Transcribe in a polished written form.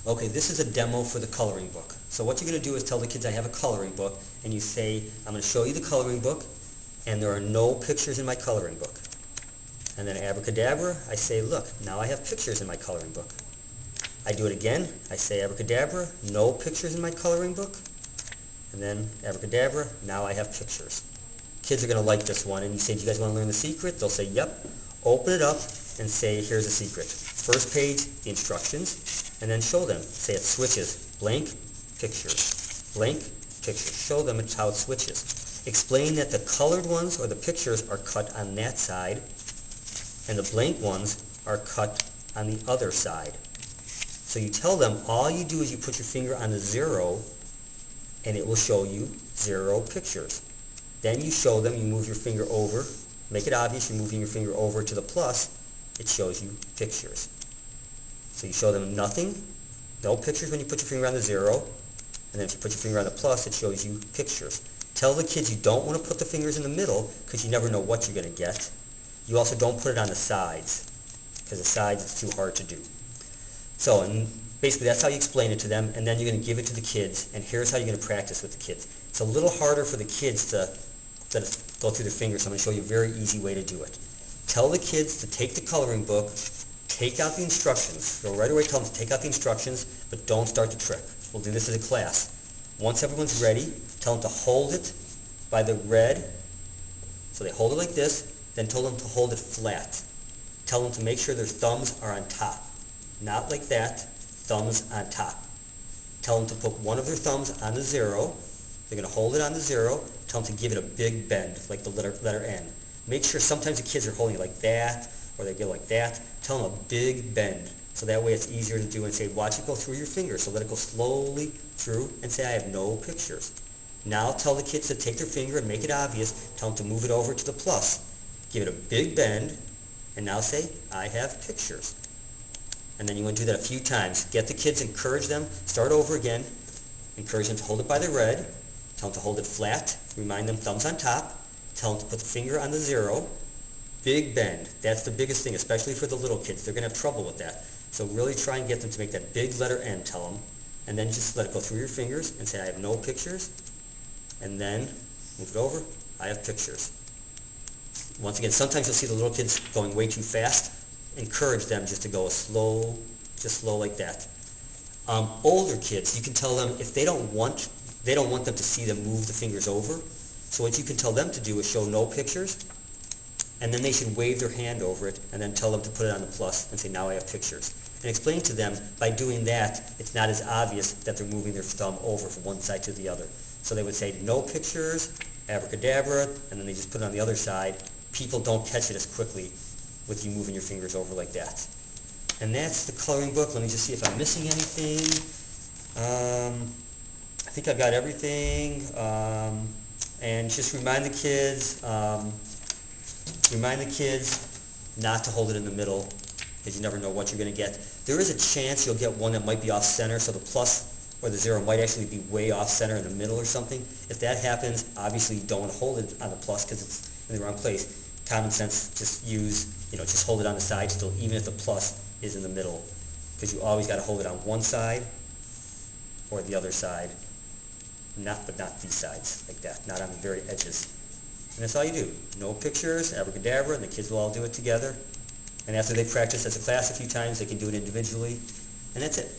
Okay, this is a demo for the coloring book. So what you're going to do is tell the kids I have a coloring book, and you say, I'm going to show you the coloring book, and there are no pictures in my coloring book. And then abracadabra, I say, look, now I have pictures in my coloring book. I do it again, I say abracadabra, no pictures in my coloring book. And then abracadabra, now I have pictures. Kids are going to like this one, and you say, do you guys want to learn the secret? They'll say, yep. Open it up and say, here's the secret. First page, the instructions, and then show them. Say it switches, blank, pictures, blank, pictures. Show them how it switches. Explain that the colored ones or the pictures are cut on that side, and the blank ones are cut on the other side. So you tell them all you do is you put your finger on the 0, and it will show you 0 pictures. Then you show them, you move your finger over, make it obvious you're moving your finger over to the plus, it shows you pictures. So you show them nothing, no pictures when you put your finger on the 0, and then if you put your finger on the plus, it shows you pictures. Tell the kids you don't want to put the fingers in the middle because you never know what you're going to get. You also don't put it on the sides because the sides it's too hard to do. So, and basically that's how you explain it to them, and then you're going to give it to the kids, and here's how you're going to practice with the kids. It's a little harder for the kids to go through their fingers, so I'm going to show you a very easy way to do it. Tell the kids to take the coloring book, take out the instructions. So right away tell them to take out the instructions, but don't start the trick. We'll do this as a class. Once everyone's ready, tell them to hold it by the red. So they hold it like this, then tell them to hold it flat. Tell them to make sure their thumbs are on top. Not like that, thumbs on top. Tell them to put one of their thumbs on the 0. They're going to hold it on the 0. Tell them to give it a big bend, like the letter N. Make sure sometimes the kids are holding it like that, or they go like that. Tell them a big bend, so that way it's easier to do, and say, watch it go through your fingers. So let it go slowly through, and say, I have no pictures. Now tell the kids to take their finger and make it obvious. Tell them to move it over to the plus. Give it a big bend, and now say, I have pictures. And then you want to do that a few times. Get the kids, encourage them, start over again. Encourage them to hold it by the red. Tell them to hold it flat. Remind them thumbs on top. Tell them to put the finger on the 0. Big bend. That's the biggest thing, especially for the little kids. They're going to have trouble with that. So really try and get them to make that big letter N, tell them. And then just let it go through your fingers and say, I have no pictures. And then move it over. I have pictures. Once again, sometimes you'll see the little kids going way too fast. Encourage them just to go slow, just slow like that. Older kids, you can tell them if they don't want them to see them move the fingers over. So what you can tell them to do is show no pictures, and then they should wave their hand over it, and then tell them to put it on the plus and say, now I have pictures. And explain to them, by doing that, it's not as obvious that they're moving their thumb over from one side to the other. So they would say, no pictures, abracadabra, and then they just put it on the other side. People don't catch it as quickly with you moving your fingers over like that. And that's the coloring book. Let me just see if I'm missing anything. I think I've got everything. And just remind the kids not to hold it in the middle, because you never know what you're going to get. There is a chance you'll get one that might be off center, so the plus or the 0 might actually be way off center in the middle or something. If that happens, obviously you don't want to hold it on the plus because it's in the wrong place. Common sense, just hold it on the side still, even if the plus is in the middle, because you always got to hold it on one side or the other side, but not these sides, like that, not on the very edges. And that's all you do. No pictures, abracadabra, and the kids will all do it together. And after they practice as a class a few times, they can do it individually, and that's it.